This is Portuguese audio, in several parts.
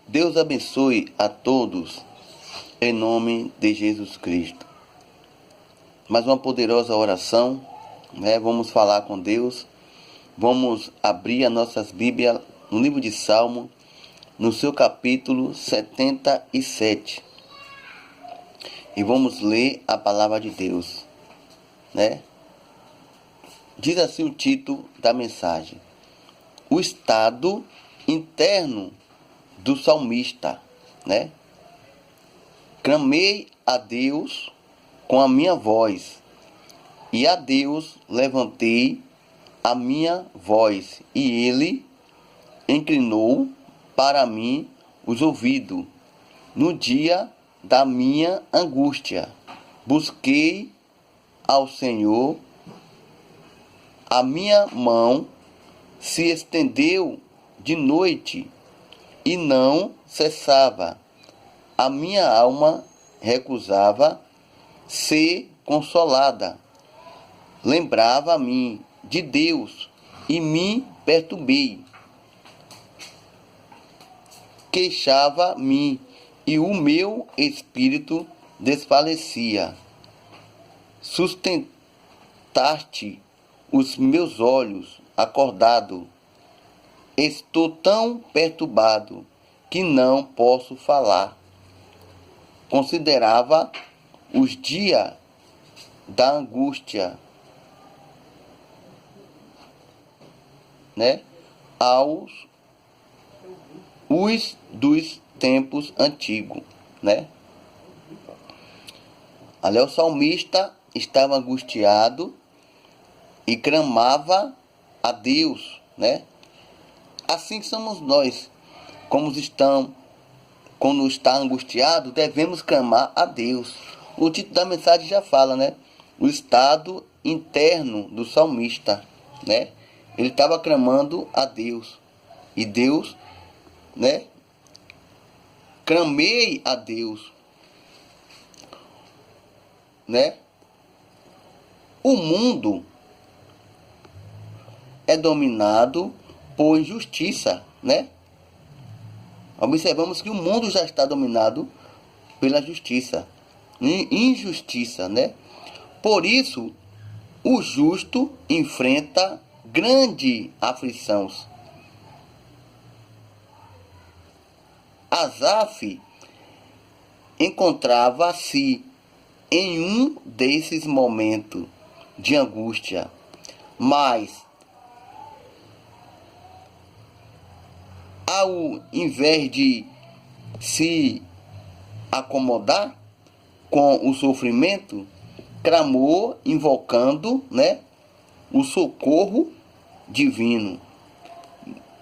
Deus abençoe a todos, em nome de Jesus Cristo. Mais uma poderosa oração, né? Vamos falar com Deus. Vamos abrir as nossas Bíblias no livro de Salmo, no seu capítulo 77. E vamos ler a palavra de Deus, né? Diz assim o título da mensagem: o estado interno do salmista, né? Clamei a Deus com a minha voz, e a Deus levantei a minha voz, e ele inclinou para mim os ouvidos. No dia da minha angústia, busquei ao Senhor, a minha mão se estendeu de noite e não cessava. A minha alma recusava ser consolada. Lembrava-me de Deus e me perturbei. Queixava-me e o meu espírito desfalecia. Sustentaste os meus olhos acordado. Estou tão perturbado que não posso falar. Considerava os dias da angústia, né? Os dos tempos antigos, né? Ali o salmista estava angustiado e clamava a Deus, né? Assim somos nós, quando está angustiado, devemos clamar a Deus. O título da mensagem já fala, né? O estado interno do salmista, né? Ele estava clamando a Deus. E Deus, né? Clamei a Deus, né? O mundo é dominado por injustiça, né? Observamos que o mundo já está dominado pela justiça, injustiça, né? Por isso, o justo enfrenta grande aflição. Asaf encontrava-se em um desses momentos de angústia, mas ao invés de se acomodar com o sofrimento, clamou invocando, né, o socorro divino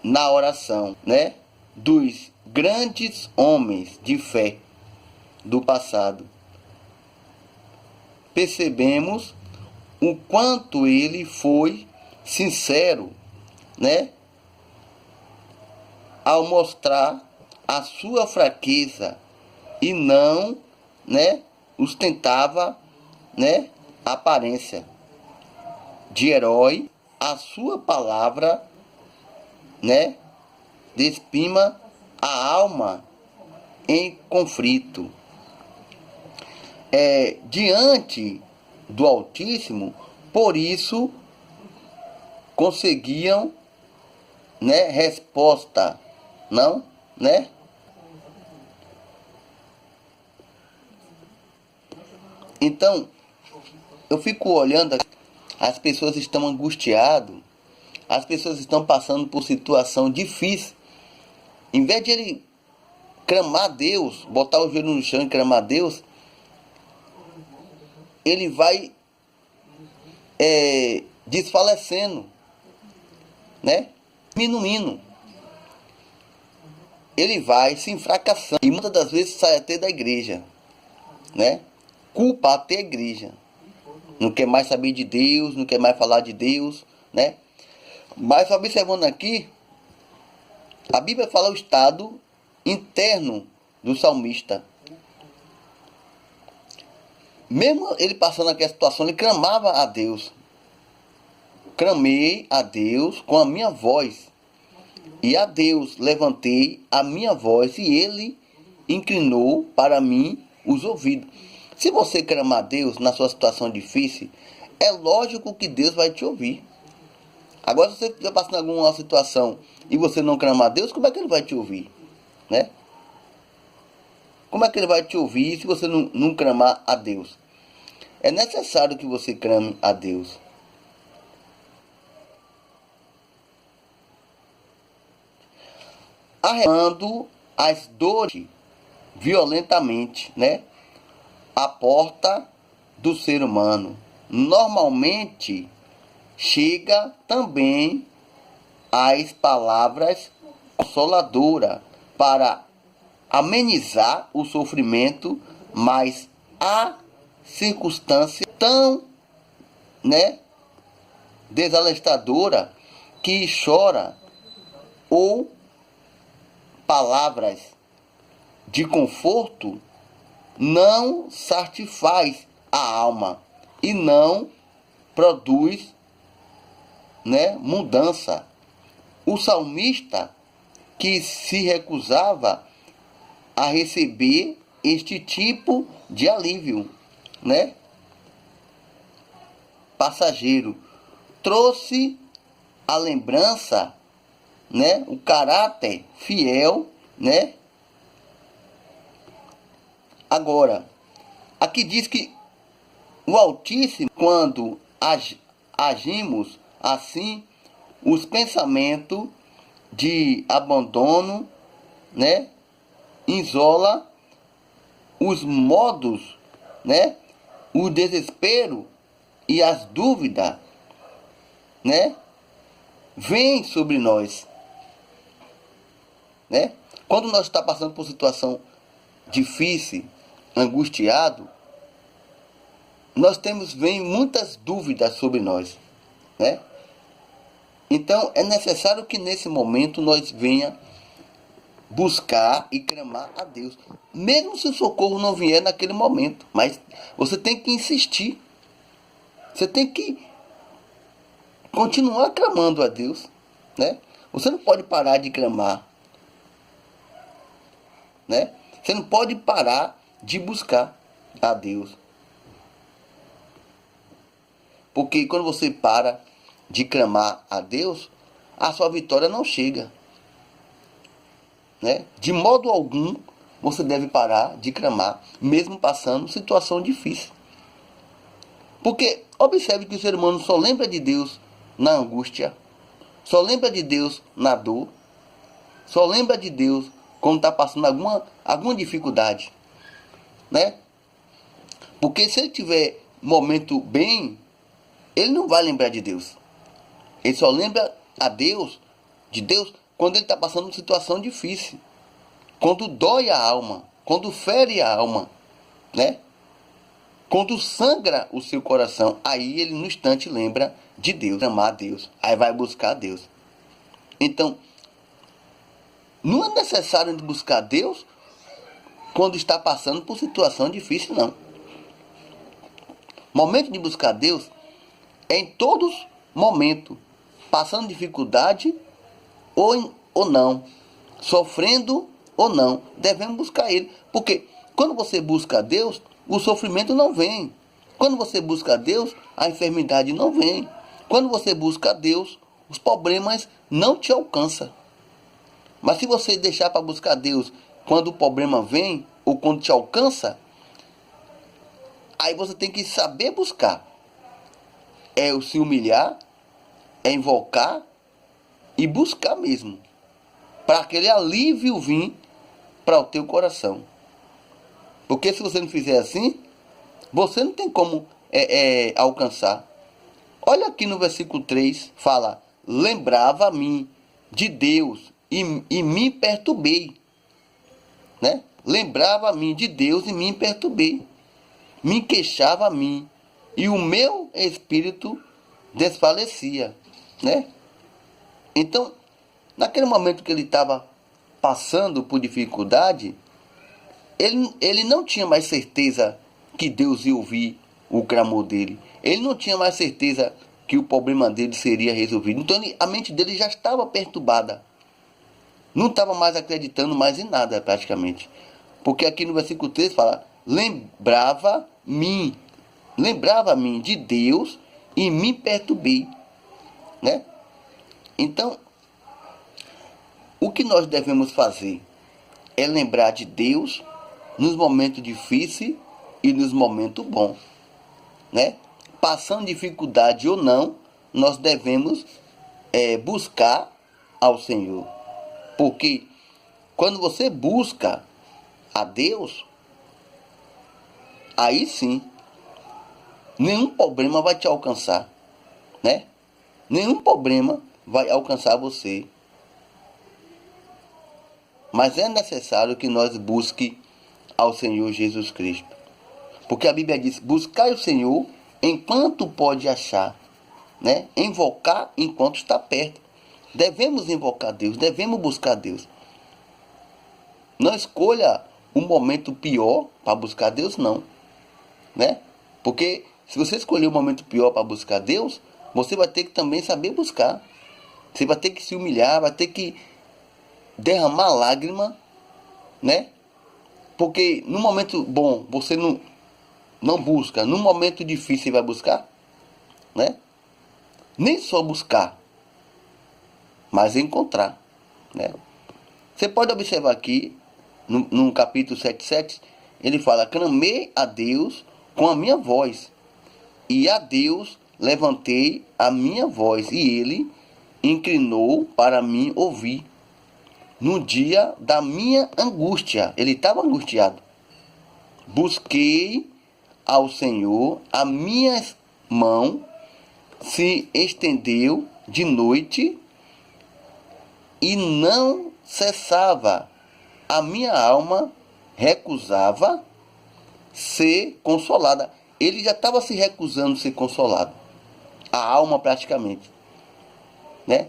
na oração, né, dos grandes homens de fé do passado. Percebemos o quanto ele foi sincero, né, ao mostrar a sua fraqueza e não, né, ostentava, né, a aparência de herói. A sua palavra, né, despima a alma em conflito. Diante do Altíssimo, por isso conseguiam, né, resposta, não, né? Então, eu fico olhando, as pessoas estão angustiadas, as pessoas estão passando por situação difícil. Em vez de ele clamar a Deus, botar o joelho no chão e clamar a Deus, ele vai desfalecendo, né? Diminuindo. Ele vai se enfracassando e muitas das vezes sai até da igreja, né? Culpa até a igreja. Não quer mais saber de Deus, não quer mais falar de Deus, né? Mas observando aqui, a Bíblia fala o estado interno do salmista. Mesmo ele passando aquela situação, ele clamava a Deus. Clamei a Deus com a minha voz, e a Deus levantei a minha voz, e ele inclinou para mim os ouvidos. Se você clamar a Deus na sua situação difícil, é lógico que Deus vai te ouvir. Agora, se você estiver passando alguma situação e você não clamar a Deus, como é que ele vai te ouvir? Né? Como é que ele vai te ouvir se você não clamar a Deus? É necessário que você clame a Deus. Arremando as dores violentamente, né? A porta do ser humano. Normalmente chega também as palavras consoladoras para amenizar o sofrimento, mas a circunstância tão, né, desalentadora que chora, ou palavras de conforto não satisfaz a alma e não produz, né, mudança. O salmista, que se recusava a receber este tipo de alívio, né, passageiro, trouxe a lembrança, né, o caráter fiel, né. Agora, aqui diz que o Altíssimo, quando agimos assim, os pensamentos de abandono, né, isola os modos, né, o desespero e as dúvidas, né, vêm sobre nós, né? Quando nós estamos passando por situação difícil, angustiado, vem muitas dúvidas sobre nós, né? Então é necessário que nesse momento nós venha buscar e clamar a Deus, mesmo se o socorro não vier naquele momento, mas você tem que insistir, você tem que continuar clamando a Deus, né? Você não pode parar de clamar, né? Você não pode parar de buscar a Deus. Porque quando você para de clamar a Deus, a sua vitória não chega, né? De modo algum você deve parar de clamar, mesmo passando situação difícil. Porque observe que o ser humano só lembra de Deus na angústia, só lembra de Deus na dor, só lembra de Deus quando está passando alguma dificuldade, né? Porque se ele tiver momento bem, ele não vai lembrar de Deus. Ele só lembra de Deus, quando ele está passando uma situação difícil, quando dói a alma, quando fere a alma, né? Quando sangra o seu coração, aí ele no instante lembra de Deus, amar a Deus, aí vai buscar a Deus. Então, não é necessário buscar Deus quando está passando por situação difícil, não. Momento de buscar Deus é em todos momentos, passando dificuldade ou não, sofrendo ou não, devemos buscar Ele. Porque quando você busca a Deus, o sofrimento não vem. Quando você busca a Deus, a enfermidade não vem. Quando você busca a Deus, os problemas não te alcançam. Mas se você deixar para buscar a Deus quando o problema vem ou quando te alcança, aí você tem que saber buscar. É o se humilhar, é invocar e buscar mesmo, para aquele alívio vir para o teu coração. Porque se você não fizer assim, você não tem como alcançar. Olha aqui no versículo 3, fala: lembrava-me de Deus e me perturbei, né? Lembrava-me de Deus e me perturbei. Me queixava a mim e o meu espírito desfalecia, né? Então, naquele momento que ele estava passando por dificuldade, ele não tinha mais certeza que Deus ia ouvir o clamor dele. Ele não tinha mais certeza que o problema dele seria resolvido. Então a mente dele já estava perturbada, Não estava mais acreditando mais em nada, praticamente. Porque aqui no versículo 3 fala, lembrava-me de Deus e me perturbei, né? Então, o que nós devemos fazer é lembrar de Deus nos momentos difíceis e nos momentos bons, né? Passando dificuldade ou não, nós devemos buscar ao Senhor. Porque quando você busca a Deus, aí sim, nenhum problema vai te alcançar, né? Nenhum problema vai alcançar você. Mas é necessário que nós busquemos ao Senhor Jesus Cristo. Porque a Bíblia diz, buscai o Senhor enquanto pode achar, né? Invocar enquanto está perto. Devemos invocar Deus, devemos buscar Deus. Não escolha um momento pior para buscar Deus, não, né? Porque se você escolher um momento pior para buscar Deus, você vai ter que também saber buscar. Você vai ter que se humilhar, vai ter que derramar lágrima, né? Porque no momento bom você não busca, no momento difícil você vai buscar, né? Nem só buscar, mas encontrar, né? Você pode observar aqui, no capítulo 7:7, ele fala, clamei a Deus com a minha voz, e a Deus levantei a minha voz, e ele inclinou para mim ouvir. No dia da minha angústia, ele estava angustiado. Busquei ao Senhor, a minha mão se estendeu de noite e não cessava. A minha alma recusava ser consolada. Ele já estava se recusando ser consolado. A alma praticamente, né?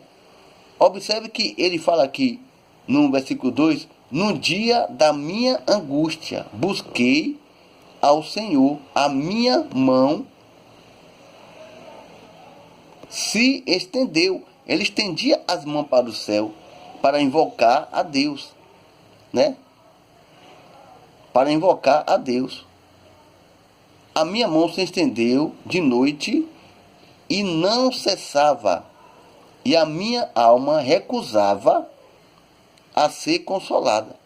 Observe que ele fala aqui no versículo 2, no dia da minha angústia, busquei ao Senhor, a minha mão se estendeu. Ele estendia as mãos para o céu, para invocar a Deus, né? Para invocar a Deus. A minha mão se estendeu de noite e não cessava, e a minha alma recusava a ser consolada.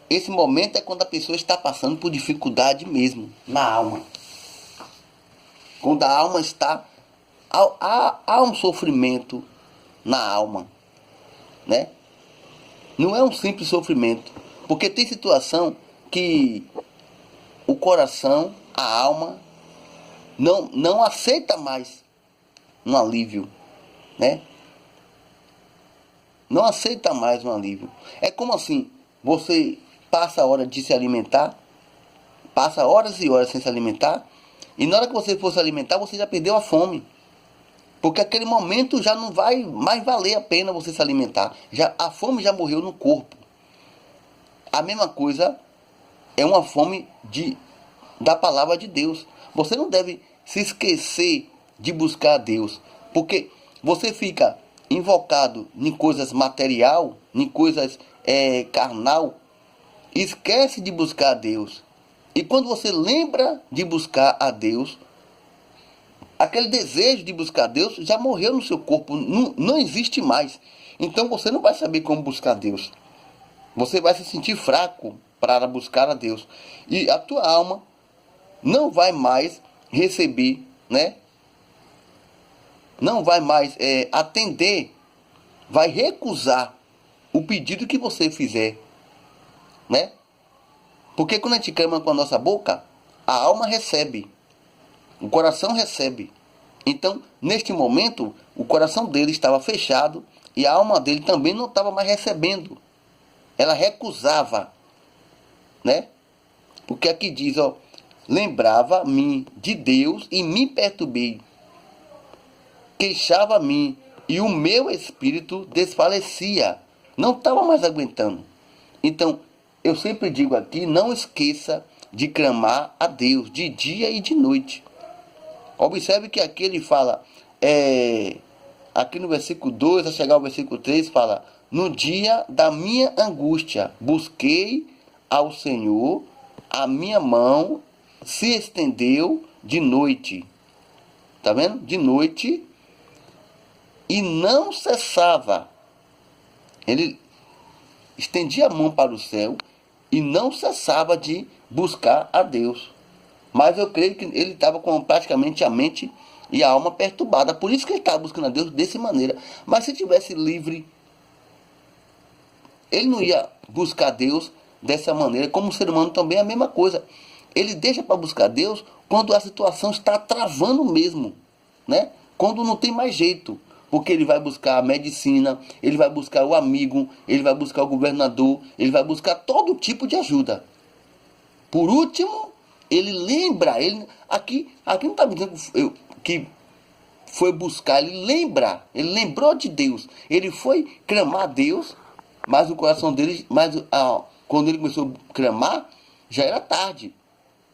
Esse momento é quando a pessoa está passando por dificuldade mesmo, na alma. Quando a alma está... Há um sofrimento na alma, né? Não é um simples sofrimento. Porque tem situação que o coração, a alma, não aceita mais um alívio, né? Não aceita mais um alívio. É como assim, você passa a hora de se alimentar, passa horas e horas sem se alimentar, e na hora que você for se alimentar, você já perdeu a fome. Porque aquele momento já não vai mais valer a pena você se alimentar. A fome já morreu no corpo. A mesma coisa é uma fome da palavra de Deus. Você não deve se esquecer de buscar a Deus. Porque você fica invocado em coisas material, em coisas carnal, esquece de buscar a Deus. E quando você lembra de buscar a Deus, aquele desejo de buscar a Deus já morreu no seu corpo, não existe mais. Então você não vai saber como buscar a Deus. Você vai se sentir fraco para buscar a Deus. E a tua alma não vai mais receber, né? Não vai mais atender, vai recusar o pedido que você fizer, né? Porque quando a gente clama com a nossa boca, a alma recebe, o coração recebe. Então, neste momento, o coração dele estava fechado e a alma dele também não estava mais recebendo. Ela recusava, né? Porque aqui diz, ó, lembrava-me de Deus e me perturbei. Queixava-me e o meu espírito desfalecia. Não estava mais aguentando. Então, eu sempre digo aqui, não esqueça de clamar a Deus de dia e de noite. Observe que aqui ele fala, aqui no versículo 2, a chegar ao versículo 3, fala: no dia da minha angústia, busquei ao Senhor, a minha mão se estendeu de noite. Tá vendo? De noite, e não cessava. Ele estendia a mão para o céu e não cessava de buscar a Deus. Mas eu creio que ele estava com praticamente a mente e a alma perturbada. Por isso que ele estava buscando a Deus dessa maneira. Mas se tivesse livre, ele não ia buscar Deus dessa maneira. Como o ser humano também é a mesma coisa. Ele deixa para buscar Deus quando a situação está travando mesmo, né? Quando não tem mais jeito. Porque ele vai buscar a medicina, ele vai buscar o amigo, ele vai buscar o governador, ele vai buscar todo tipo de ajuda. Por último, ele lembra, aqui não está dizendo que foi buscar, ele lembrou de Deus. Ele foi clamar a Deus, mas o coração dele, quando ele começou a clamar, já era tarde.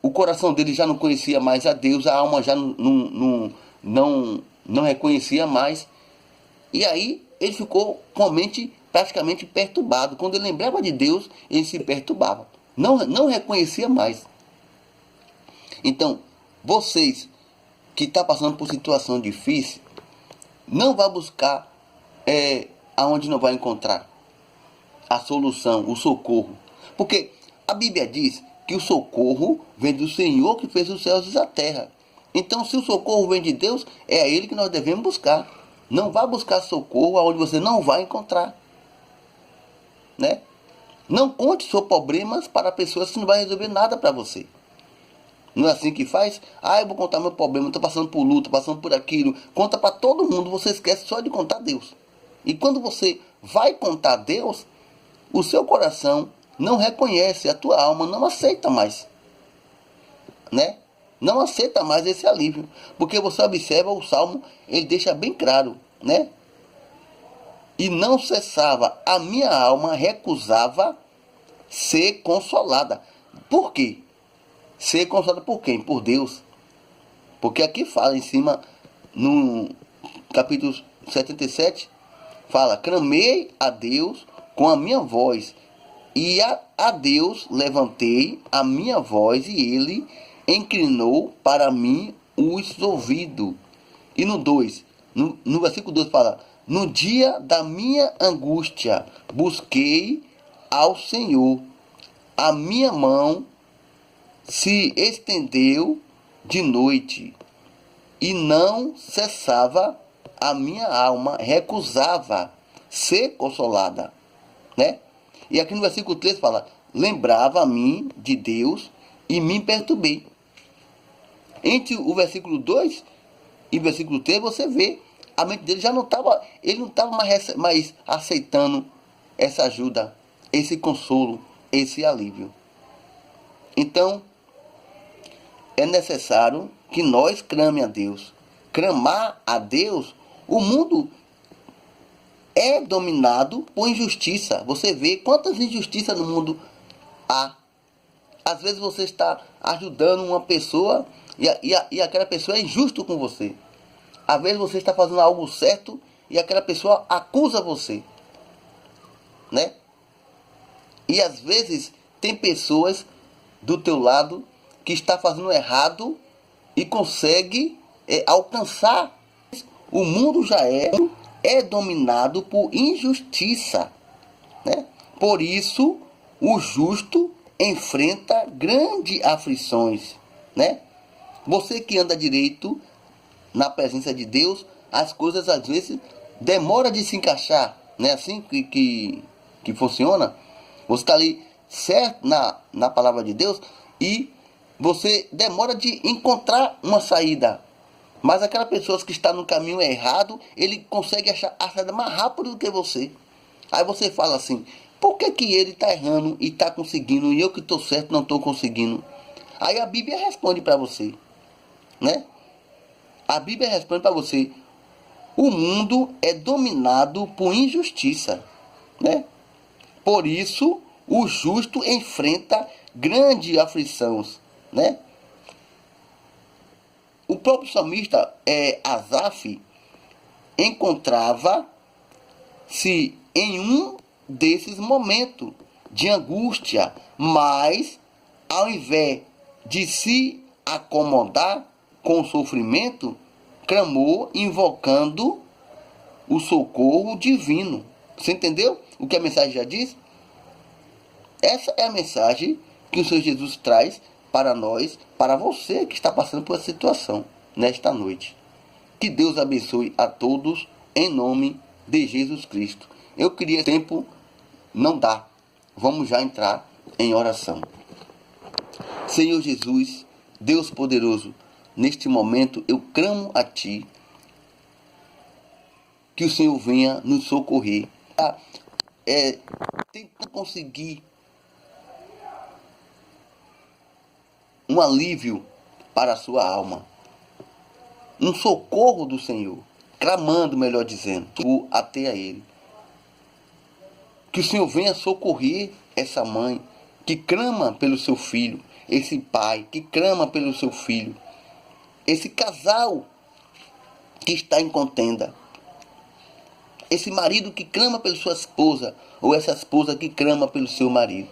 O coração dele já não conhecia mais a Deus, a alma já não reconhecia mais. E aí ele ficou com a mente praticamente perturbado. Quando ele lembrava de Deus, ele se perturbava. Não reconhecia mais. Então, vocês que estão passando por situação difícil, não vá buscar aonde não vai encontrar a solução, o socorro. Porque a Bíblia diz que o socorro vem do Senhor que fez os céus e a terra. Então, se o socorro vem de Deus, é a Ele que nós devemos buscar. Não vá buscar socorro aonde você não vai encontrar, né? Não conte seus problemas para pessoas que não vai resolver nada para você. Não é assim que faz? Eu vou contar meu problema, estou passando por luta, passando por aquilo. Conta para todo mundo, você esquece só de contar a Deus. E quando você vai contar a Deus, o seu coração não reconhece, a tua alma não aceita mais, né? Não aceita mais esse alívio. Porque você observa o Salmo, ele deixa bem claro, né? E não cessava, a minha alma recusava ser consolada. Por quê? Ser consolada por quem? Por Deus. Porque aqui fala em cima, no capítulo 77, fala: clamei a Deus com a minha voz, e a Deus levantei a minha voz, e ele inclinou para mim os ouvidos. E no 2, no versículo 2 fala: no dia da minha angústia, busquei ao Senhor, a minha mão se estendeu de noite, e não cessava, a minha alma recusava ser consolada, né? E aqui no versículo 3 fala: lembrava a mim de Deus e me perturbei. Entre o versículo 2 e o versículo 3 você vê, a mente dele já não estava, ele não estava mais aceitando essa ajuda, esse consolo, esse alívio. Então, é necessário que nós clame a Deus. Clamar a Deus, o mundo é dominado por injustiça. Você vê quantas injustiças no mundo há. Às vezes você está ajudando uma pessoa e aquela pessoa é injusto com você. Às vezes você está fazendo algo certo e aquela pessoa acusa você, né? E às vezes tem pessoas do teu lado que está fazendo errado e consegue alcançar. O mundo já é dominado por injustiça, né? Por isso o justo enfrenta grandes aflições, né? Você que anda direito na presença de Deus, as coisas às vezes demora de se encaixar, não é assim que funciona? Você está ali certo na palavra de Deus e você demora de encontrar uma saída. Mas aquela pessoa que está no caminho errado, ele consegue achar a saída mais rápido do que você. Aí você fala assim: por que ele está errando e está conseguindo e eu que estou certo não estou conseguindo? Aí a Bíblia responde para você, né? A Bíblia responde para você: o mundo é dominado por injustiça, né? Por isso o justo enfrenta grandes aflições, né? O próprio salmista Asaf, encontrava-se em um desses momentos de angústia, mas ao invés de se acomodar com o sofrimento, clamou invocando o socorro divino. Você entendeu o que a mensagem já diz? Essa é a mensagem que o Senhor Jesus traz para nós, para você que está passando por essa situação nesta noite. Que Deus abençoe a todos em nome de Jesus Cristo. Eu queria tempo, não dá. Vamos já entrar em oração. Senhor Jesus, Deus poderoso, neste momento eu clamo a Ti, que o Senhor venha nos socorrer. Tenta conseguir um alívio para a sua alma, um socorro do Senhor, clamando, melhor dizendo, até a Ele. Que o Senhor venha socorrer essa mãe que clama pelo seu filho, esse pai que clama pelo seu filho, esse casal que está em contenda, esse marido que clama pela sua esposa, ou essa esposa que clama pelo seu marido,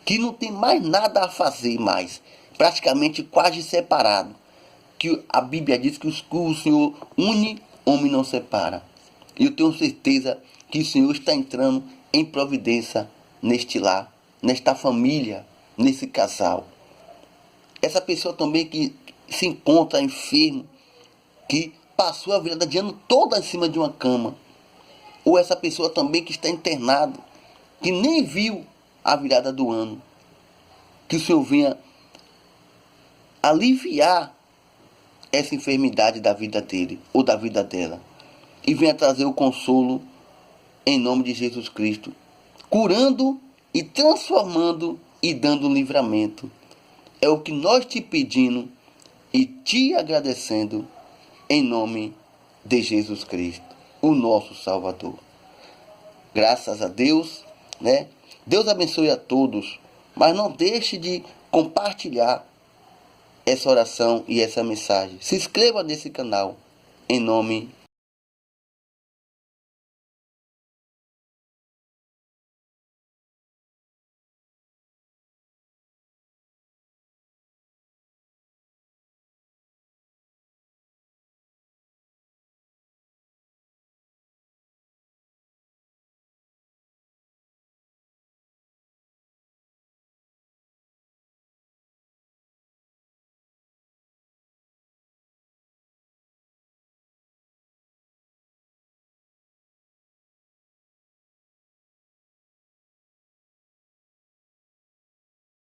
que não tem mais nada a fazer mais, praticamente quase separado, que a Bíblia diz que o Senhor une, homem não separa. E eu tenho certeza que o Senhor está entrando em providência neste lar, nesta família, nesse casal. Essa pessoa também que se encontra enfermo, que passou a virada de ano toda em cima de uma cama, ou essa pessoa também que está internado, que nem viu a virada do ano, que o Senhor venha aliviar essa enfermidade da vida dele ou da vida dela e venha trazer o consolo em nome de Jesus Cristo, curando e transformando e dando livramento. É o que nós te pedimos e te agradecendo em nome de Jesus Cristo, o nosso Salvador. Graças a Deus, né? Deus abençoe a todos, mas não deixe de compartilhar essa oração e essa mensagem. Se inscreva nesse canal, em nome